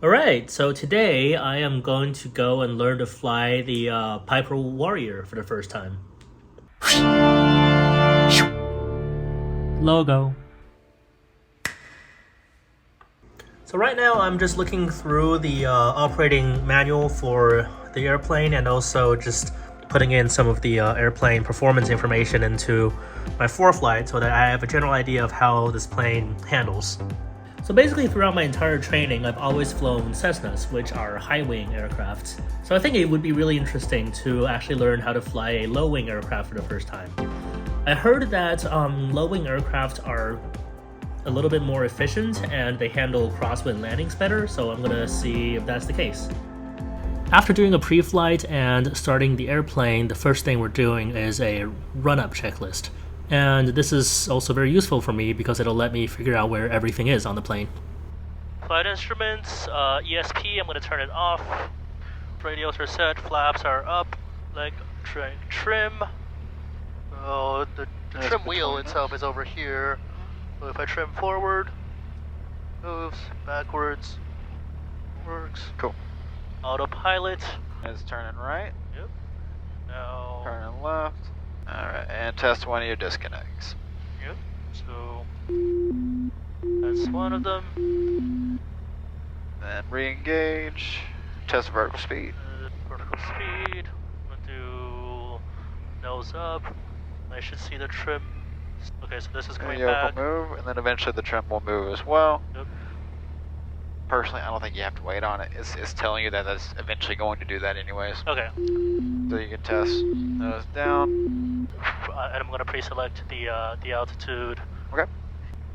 Alright, so today I am going to go and learn to fly the Piper Warrior for the first time. Logo. So right now I'm just looking through the operating manual for the airplane and also just putting in some of the airplane performance information into my ForeFlight so that I have a general idea of how this plane handles. So basically throughout my entire training, I've always flown Cessnas, which are high-wing aircraft. So I think it would be really interesting to actually learn how to fly a low-wing aircraft for the first time. I heard that low-wing aircraft are a little bit more efficient and they handle crosswind landings better, so I'm gonna see if that's the case. After doing a pre-flight and starting the airplane, the first thing we're doing is a run-up checklist. And this is also very useful for me because it'll let me figure out where everything is on the plane. Flight instruments, ESP, I'm going to turn it off. Radios are set, flaps are up, leg trim. Oh, the trim wheel itself is over here. So if I trim forward, moves, backwards, works. Cool. Autopilot. It's turning right. Yep. Now. Turning left. Alright, and test one of your disconnects. Yep, so that's one of them. Then re-engage, test vertical speed. Vertical speed, I'm gonna do nose up. I should see the trim. Okay, so this is coming back. Will move, and then eventually the trim will move as well. Yep. Personally, I don't think you have to wait on it. It's telling you that that's eventually going to do that anyways. Okay. So you can test nose down. And I'm gonna pre-select the altitude. Okay.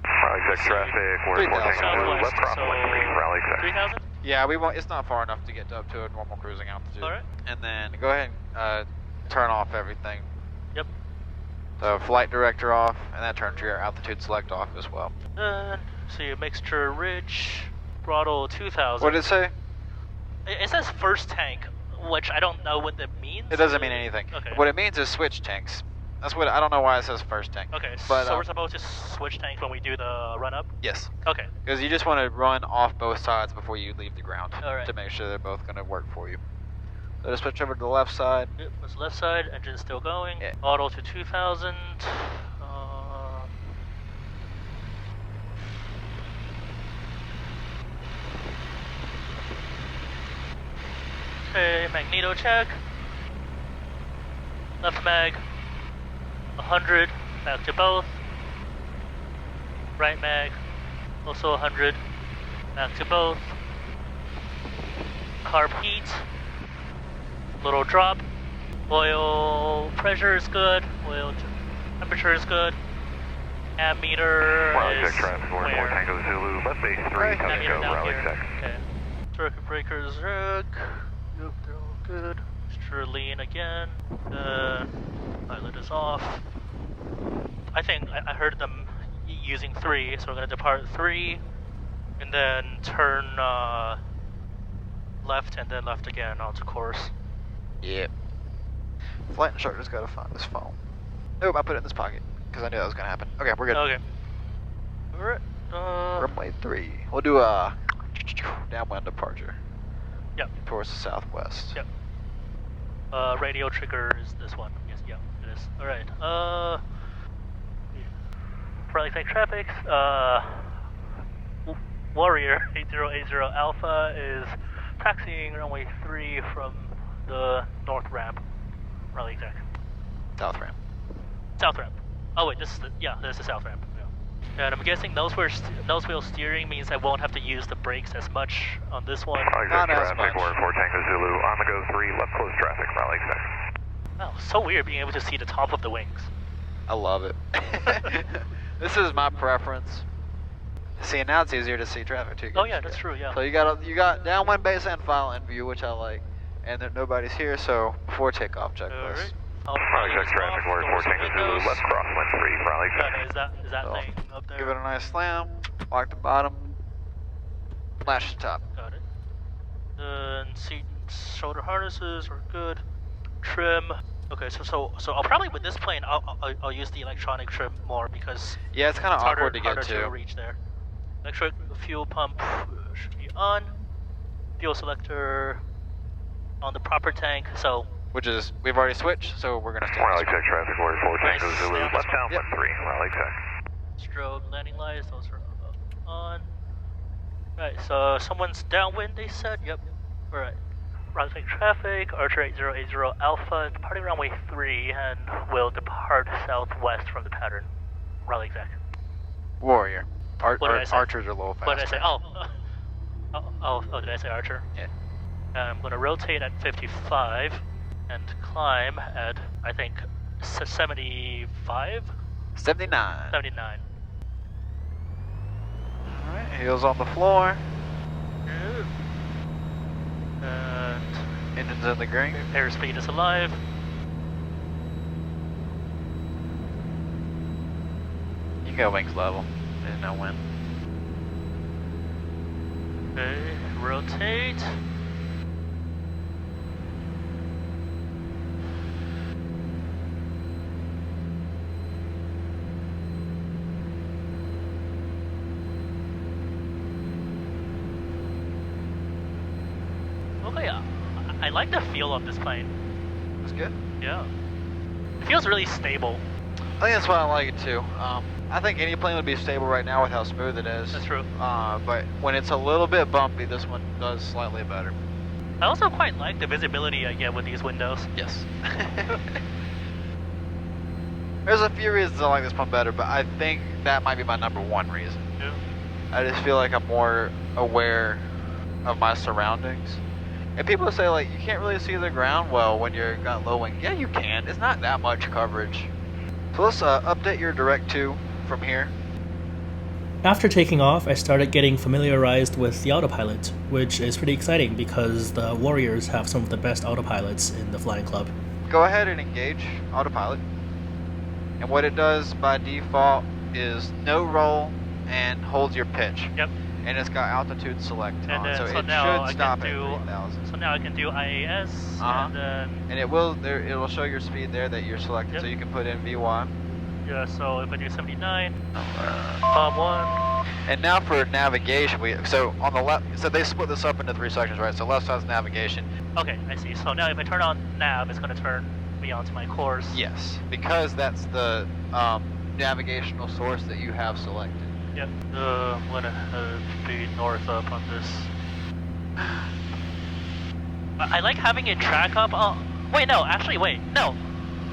Rally check traffic, we're 3,000. left crosswind 3, rally check. 3,000? Yeah, we won't. It's not far enough to get up to a normal cruising altitude. Alright. And then go ahead and turn off everything. Yep. So flight director off, and that turns your altitude select off as well. Then see a mixture rich, throttle 2,000. What did it say? It says first tank, which I don't know what that means. It doesn't mean anything. Okay. What it means is switch tanks. That's what I don't know why it says first tank. Okay, but, so we're supposed to switch tanks when we do the run up? Yes. Okay. Because you just want to run off both sides before you leave the ground. Alright. To make sure they're both going to work for you. So just switch over to the left side. Yep, that's the left side, engine's still going. Yeah. Auto to 2,000. Okay, magneto check. Left mag, 100, back to both. Right mag, also 100, back to both. Carb heat, little drop. Oil pressure is good, oil temperature is good. Ammeter Rally is check traffic, we're where? Tango Zulu, left base 3, coming Ammeter go, down rally here. check. Okay. Circuit breakers rig. Yep, they're all good. Extra lean again. Pilot is off. I think I heard them using 3, so we're gonna depart 3, and then turn left and then left again onto course. Yep. Flight instructor's got to find this phone. Nope, I put it in this pocket because I knew that was going to happen. Okay, we're good. Okay. Alright. Runway 3. We'll do a downwind departure. Yep. Towards the southwest. Yep. Radio trigger is this one. Yes, yeah, it is. Alright. Rally check traffic. Warrior 8080 Alpha is taxiing runway 3 from the north ramp. Rally check. South ramp. South ramp. Oh wait, this is the south ramp. Yeah. And I'm guessing nose wheel steering means I won't have to use the brakes as much on this one. Rally Not check as traffic, much. we're Tango Zulu, on the go 3, left close traffic, rally check. Wow, so weird being able to see the top of the wings. I love it. This is my preference. See, now it's easier to see traffic too. Oh yeah, that's true. Yeah. So you got downwind base and final in view, which I like, and that nobody's here. So before takeoff checklist. Rally check traffic, we're Tango Zulu, left crosswind 3, rally check. Is that So, thing up there? Give it a nice slam. Lock the bottom. Lash the top. Got it. Then seat, shoulder harnesses are good. Trim. Okay, so I'll probably with this plane I'll use the electronic trim more because Yeah, it's kind of awkward to get harder to to. reach there. Electric fuel pump should be on. fuel selector on the proper tank, so... Which is, we've already switched, so we're gonna stay. Raleigh Tech traffic, Warrior 4 Tango Nice. Zulu, Stay on this left one. downwind 3, Raleigh Tech. Strobe landing lights, those are on. Right, so someone's downwind, they said? Yep. Alright. Runway traffic, Archer 8080 Alpha, departing runway 3, and will depart southwest from the pattern. Raleigh exact. Warrior. What did I say? Archers are a little faster. What did I say? Oh, did I say Archer? Yeah. I'm going to rotate at 55 and climb at, I think, 75? 79. 79. Alright, heels on the floor. And Engines in the green. airspeed is alive. You can go wings level. There's no wind. Okay, rotate. Okay, I like the feel of this plane. That's good. Yeah. It feels really stable. I think that's why I like it too. I think any plane would be stable right now with how smooth it is. That's true. But when it's a little bit bumpy, this one does slightly better. I also quite like the visibility I get with these windows. Yes. There's a few reasons I like this one better, but I think that might be my number one reason. Yeah. I just feel like I'm more aware of my surroundings. And people say like, you can't really see the ground well when you're got low wing. Yeah, you can. It's not that much coverage. So let's update your direct 2 from here. After taking off, I started getting familiarized with the autopilot, which is pretty exciting because the Warriors have some of the best autopilots in the flying club. Go ahead and engage autopilot. And what it does by default is no roll and holds your pitch. Yep. And it's got altitude select And on, then, so so it now should I stop can at do. 3,000. So now I can do IAS, and then And it will it'll show your speed there that you're selected, Yep. so you can put in VY. yeah. So if I do 79, Bob 1. And now for navigation, so on the left, so they split this up into 3 sections, right? So left side's navigation. Okay, I see. So now if I turn on nav, it's going to turn me onto my course. Yes, because that's the navigational source that you have selected. Yep. I'm going to be north up on this. I like having it track up. Oh, wait, no. Actually, wait, no.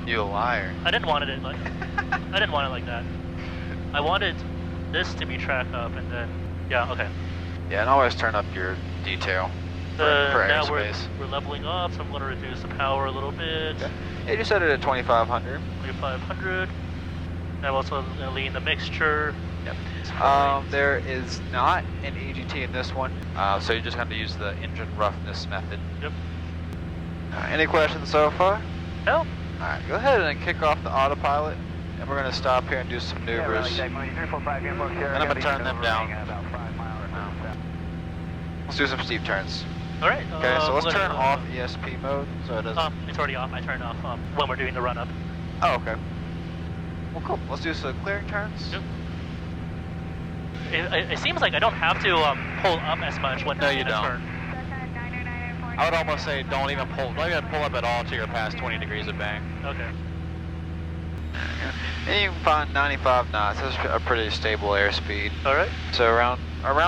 You liar. I didn't want it like. I didn't want it like that. I wanted this to be track up, and then yeah, okay. Yeah, and always turn up your detail for Now airspace. we're leveling up, so I'm going to reduce the power a little bit. Okay. Yeah, you set it at 2,500. 2,500. I'm also going to lean the mixture. Yep. There is not an EGT in this one, so you just have to use the engine roughness method. Yep. Any questions so far? No. Alright, go ahead and kick off the autopilot, and we're going to stop here and do some maneuvers. And I'm going to turn them down. Let's do some steep turns. Alright. Okay, so let's turn off ESP mode, so it doesn't... It's already off. I turned off when we're doing the run up. Oh, okay. Well, cool. Let's do some clearing turns. Yep. It seems like I don't have to pull up as much when No, you I don't. turn. I would almost say don't even pull up at all till you're past 20 degrees of bank. Okay. And you can find 95 knots. That's a pretty stable airspeed. All right. So around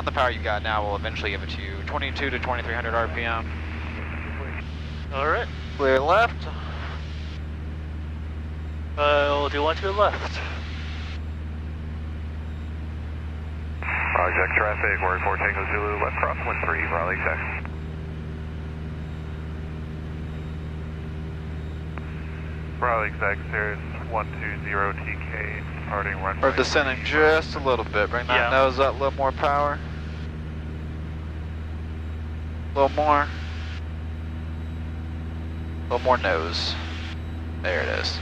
the power you got now will eventually give it to you 22 to 2,300 RPM. All right. Clear left. We'll do one to the left. Raleigh Tech traffic, Warrior 4 Tango Zulu, left crosswind 3, Raleigh Tech. Raleigh Exec, Cirrus 120 TK, departing runway. We're descending just a little bit. Bring that nose up, a little more power. A little more. A little more nose. There it is.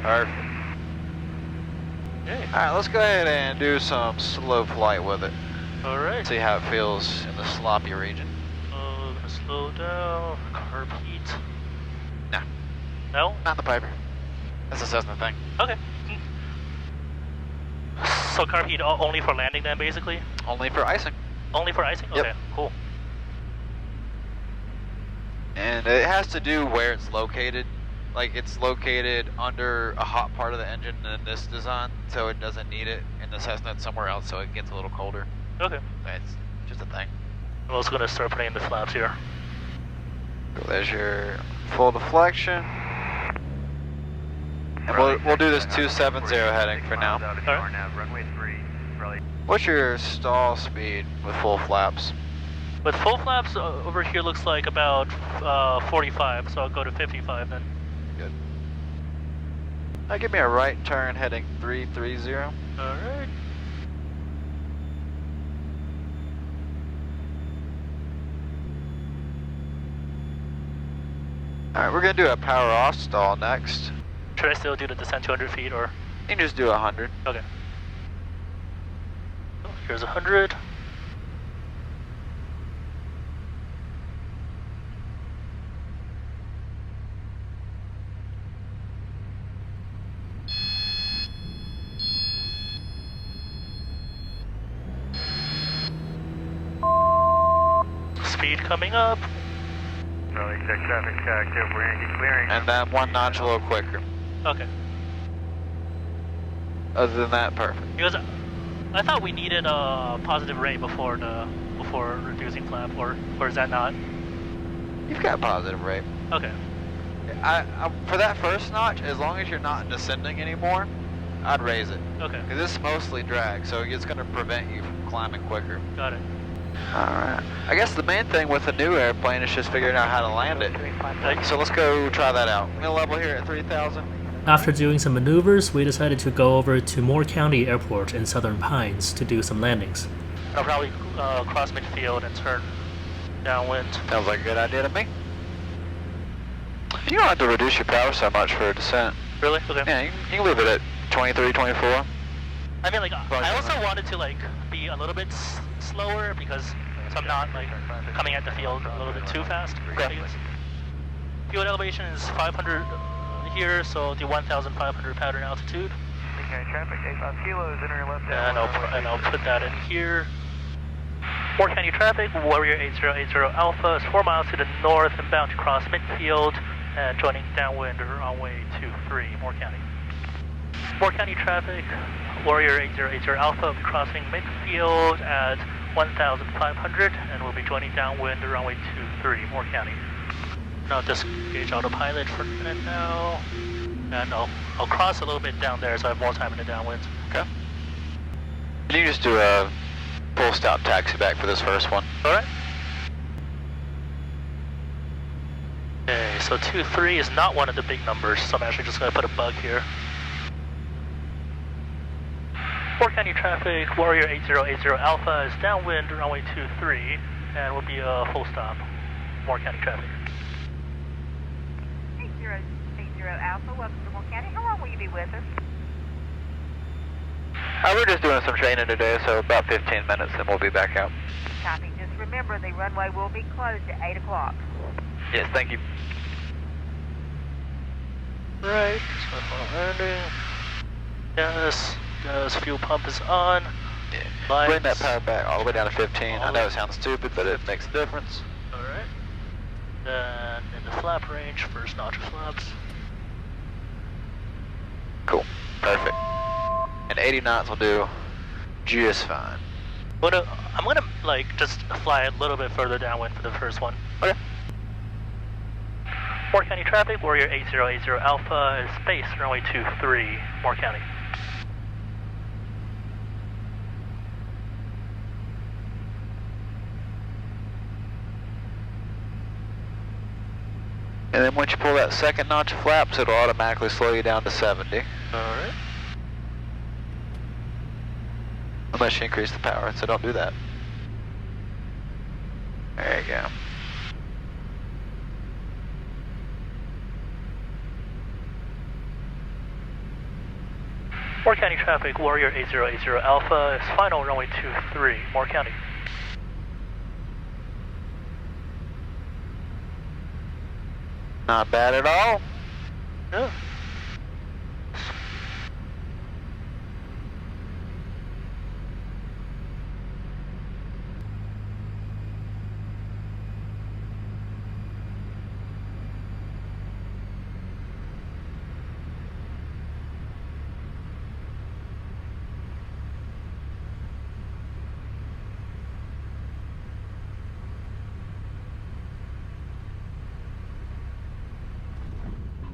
Perfect. Okay. Alright, let's go ahead and do some slow flight with it. Alright. See how it feels in the sloppy region. Oh, gonna slow down. Carb heat. No. No? Not the Piper. That's a Cessna thing. Okay. So carb heat only for landing then, basically? Only for icing. Only for icing? Yep. Okay, cool. And it has to do where it's located. Like, it's located under a hot part of the engine in this design, so it doesn't need it. In the Cessna, it's somewhere else, so it gets a little colder. Okay. It's just a thing. I'm also gonna start putting in the flaps here. So there's your full deflection. And we'll do this 270 heading for now. Runway 3, Raleigh. What's your stall speed with full flaps? With full flaps, over here looks like about 45, so I'll go to 55 then. Good. Now give me a right turn heading 330. Alright. Alright, we're gonna do a power off stall next. Should I still do the descent 200 feet or? You can just do 100. Okay. Oh, here's 100. Speed coming up. Raleigh, check traffic active, we're gonna get clearing. And then one notch a little quicker. Okay. Other than that, perfect. Because I thought we needed a positive rate before reducing flap, or is that not? You've got positive rate. Okay. I for that first notch, as long as you're not descending anymore, I'd raise it. Okay. Because this is mostly drag, so it's going to prevent you from climbing quicker. Got it. Alright. I guess the main thing with a new airplane is just figuring out how to land it. So let's go try that out. We'll level here at 3,000. After doing some maneuvers, we decided to go over to Moore County Airport in Southern Pines to do some landings. I'll probably cross midfield and turn downwind. Sounds like a good idea to me. You don't have to reduce your power so much for a descent. Really? Okay. Yeah, you can leave it at 23, 24. I mean, like, I also wanted to, like, be a little bit slower because so I'm not, like, coming at the field a little bit too fast. Okay. Field elevation is 500 here, so the 1,500 pattern altitude. Okay, traffic 85 kilos, entering left. And I'll put that in here. Moore County traffic, Warrior 8080 Alpha is 4 miles to the north and bound to cross midfield and joining downwind runway 23, Moore County. Moore County traffic, Warrior 8080 Alpha will be crossing midfield at 1,500 and will be joining downwind runway 23, Moore County. Now disengage autopilot for now, and I'll cross a little bit down there so I have more time in the downwind. Okay. Can you just do a full stop taxi back for this first one? Alright. Okay, so 23 is not one of the big numbers, so I'm actually just going to put a bug here. Moore County traffic, Warrior 8080 Alpha is downwind runway 23 and will be a full stop. Moore County traffic. 8080 Alpha, welcome to Moore County. How long will you be with us? We're just doing some training today, so about 15 minutes and we'll be back out. Copy. Just remember the runway will be closed at 8 o'clock. Yes, thank you. Right, so landing. Yes, fuel pump is on. Yeah. Lights. Bring that power back all the way down to 15. I know it sounds stupid, but it makes a difference. Alright. Then in the flap range, first notch of flaps. Cool. Perfect. And 80 knots will do just fine. I'm gonna like just fly a little bit further downwind for the first one. Okay. Moore County traffic, Warrior 8080 Alpha is space runway 23, Moore County. And then once you pull that second notch of flaps, it'll automatically slow you down to 70. Alright. Unless you increase the power, so don't do that. There you go. Moore County traffic, Warrior 8080 Alpha is final runway 23, Moore County. Not bad at all. Yeah.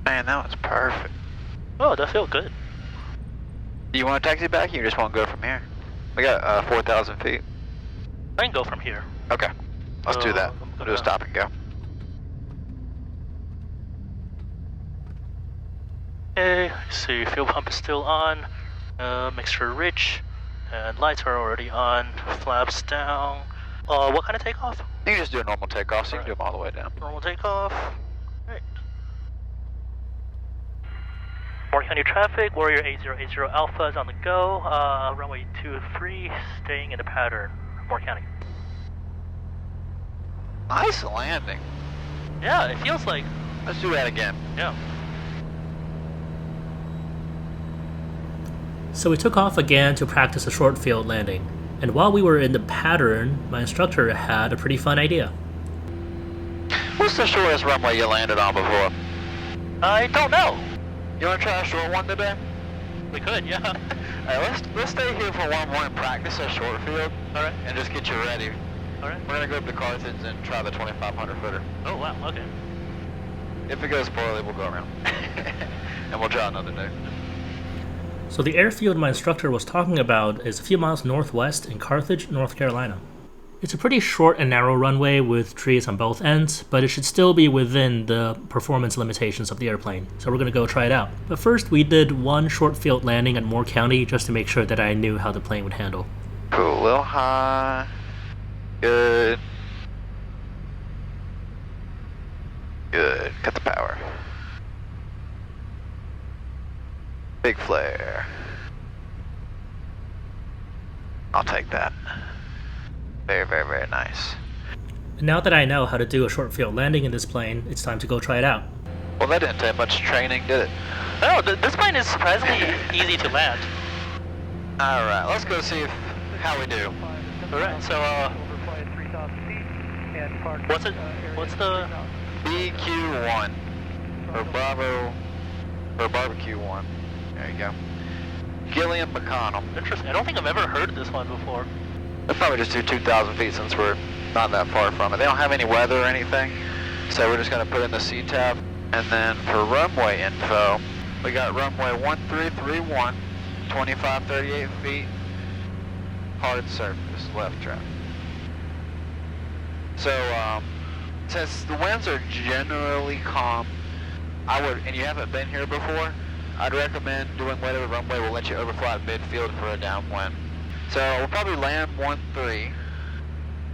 Man, that was perfect. Oh, that felt good. Do you want to taxi back or you just want to go from here? We got 4,000 feet. I can go from here. Okay, let's do that. We'll do a stop and go. Okay, see, fuel pump is still on, mixture rich, and lights are already on, flaps down. What kind of takeoff? You can just do a normal takeoff, so you can do them all the way down. Normal takeoff. Great. Moore County traffic, Warrior 8080 Alpha is on the go, runway 23, staying in the pattern, Moore County. Nice landing. Yeah, it feels like, Let's do that again. yeah. So we took off again to practice a short field landing, and while we were in the pattern, my instructor had a pretty fun idea. What's the shortest runway you landed on before? I don't know. You want to try a short one today? We could, yeah. Alright, let's stay here for one more and practice a short field. Alright, And just get you ready. alright. We're gonna go up to Carthage and try the 2,500 footer. Oh, wow, okay. If it goes poorly, we'll go around. And we'll try another day. So the airfield my instructor was talking about is a few miles northwest in Carthage, North Carolina. It's a pretty short and narrow runway with trees on both ends, but it should still be within the performance limitations of the airplane, so we're going to go try it out. But first, we did one short field landing at Moore County just to make sure that I knew how the plane would handle. Cool, a little high. Good. Good. Cut the power. Big flare. I'll take that. Very, very, very nice. And now that I know how to do a short field landing in this plane, it's time to go try it out. Well, that didn't take much training, did it? Oh, this plane is surprisingly easy to land. Alright, let's go see how we do. Alright, so, what's it? What's the... BQ1. For Bravo. For Barbecue 1. There you go. Gilliam McConnell. Interesting. I don't think I've ever heard this one before. We'll probably just do 2,000 feet since we're not that far from it. They don't have any weather or anything, so we're just going to put in the C tab. And then for runway info, we got runway 1331, 2538 feet, hard surface, left track. So, since the winds are generally calm, and you haven't been here before, I'd recommend doing whatever runway will let you overfly midfield for a downwind. So we'll probably land 1-3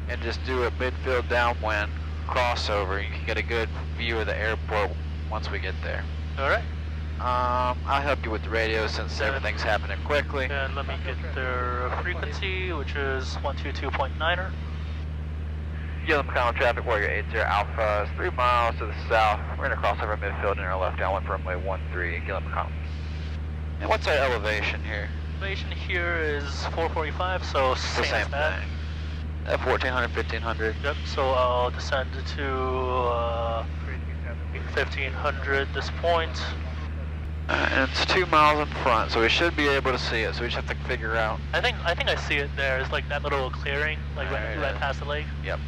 and just do a midfield downwind crossover. You can get a good view of the airport once we get there. Alright. I'll help you with the radio since everything's happening quickly. And let me get their frequency, which is 122.9er. Gilliam McConnell traffic, Warrior 80 Alpha is 3 miles to the south. We're going to cross over midfield in our left downwind for runway 13, Gilliam McConnell. And what's our elevation here? Elevation here is 445, so The same same as that. thing. At 1400, 1500. Yep, so I'll descend to 1500 this point. And it's 2 miles in front, so we should be able to see it. So we just have to figure out. I think I see it there. It's like that little clearing, like right past the lake. Yep.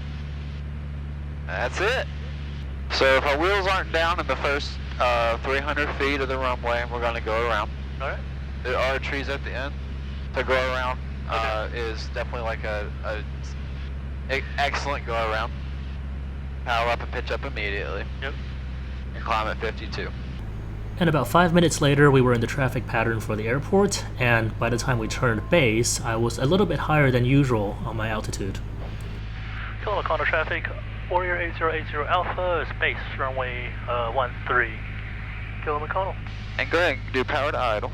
That's it. So if our wheels aren't down in the first 300 feet of the runway, we're going to go around. Alright. There are trees at the end. To go around is definitely like a excellent go around. Power up and pitch up immediately. Yep. And climb at 52. And about 5 minutes later, we were in the traffic pattern for the airport, and by the time we turned base, I was a little bit higher than usual on my altitude. Kilo McConnell traffic, Warrior 8080 Alpha is base, runway 13. Kilo McConnell. And go ahead and do power to idle.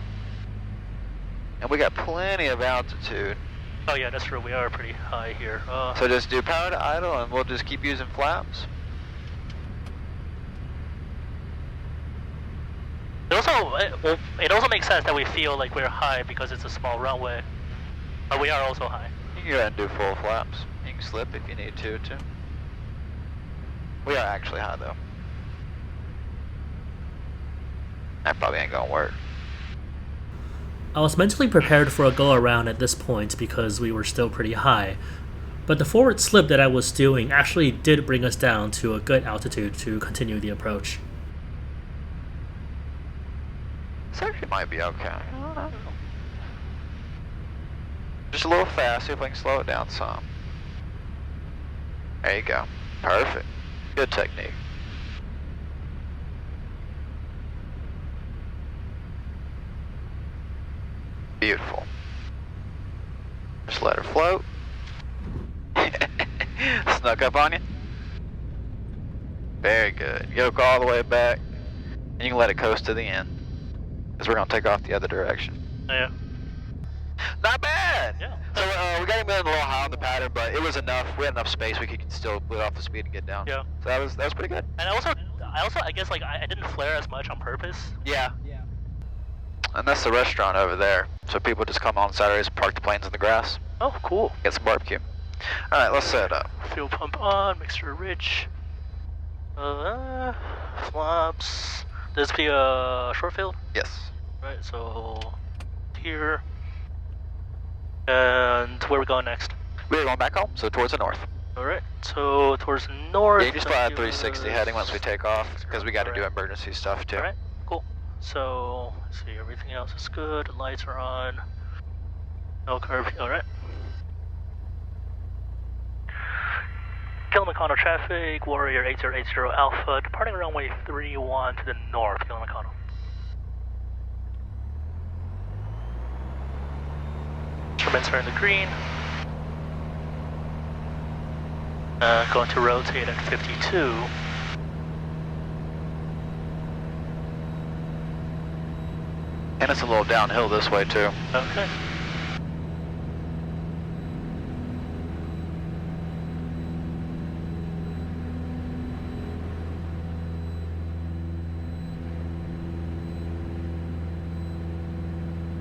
And we got plenty of altitude. Oh yeah, that's true. We are pretty high here. So just do power to idle and we'll just keep using flaps. It also makes sense that we feel like we're high because it's a small runway. But we are also high. You can go ahead and do full flaps. You can slip if you need to, too. We are actually high, though. That probably ain't gonna work. I was mentally prepared for a go around at this point because we were still pretty high. But the forward slip that I was doing actually did bring us down to a good altitude to continue the approach. This actually might be okay. I don't know. Just a little fast, see if I can slow it down some. There you go. Perfect. Good technique. Beautiful. Just let her float. Snuck up on you. Very good. Yoke all the way back. And you can let it coast to the end. Because we're going to take off the other direction. Yeah. Not bad! Yeah. So we got him in a little high on the pattern, but it was enough. We had enough space. We could still let off the speed and get down. Yeah. So that was pretty good. And I guess like I didn't flare as much on purpose. Yeah. And that's the restaurant over there. So people just come on Saturdays and park the planes in the grass. Oh, cool. Get some barbecue. Alright, let's set it up. Fuel pump on, mixture rich. Flaps. This be a short field? Yes. Right, so here. And where are we going next? We're going back home, so towards the north. Alright, so towards the north. Yeah, you just fly at 360 heading once we take off, because we got to do emergency stuff too. Alright, cool. So, let's see, everything else is good. The lights are on. No curve. Alright. Kilometer traffic, Warrior 8080 Alpha, departing runway 31 to the north, Kilometer. Instruments are in the green. Going to rotate at 52. And it's a little downhill this way too. Okay.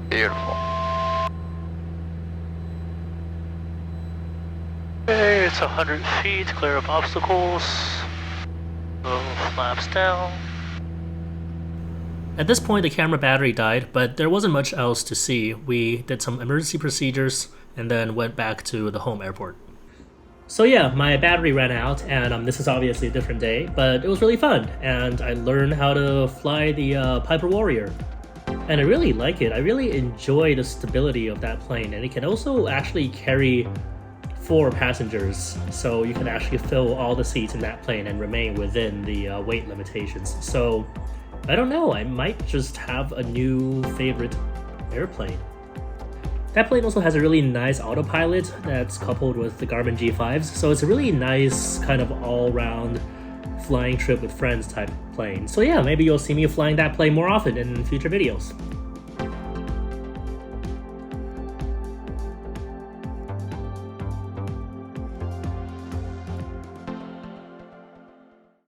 Beautiful. Okay, it's 100 feet, clear of obstacles. Go flaps down. At this point, the camera battery died, but there wasn't much else to see. We did some emergency procedures and then went back to the home airport. So yeah, my battery ran out, and this is obviously a different day, but it was really fun, and I learned how to fly the Piper Warrior. And I really like it. I really enjoy the stability of that plane, and it can also actually carry 4 passengers, so you can actually fill all the seats in that plane and remain within the weight limitations. So I don't know, I might just have a new favorite airplane. That plane also has a really nice autopilot that's coupled with the Garmin G5s, so it's a really nice kind of all-round flying trip with friends type plane. So yeah, maybe you'll see me flying that plane more often in future videos.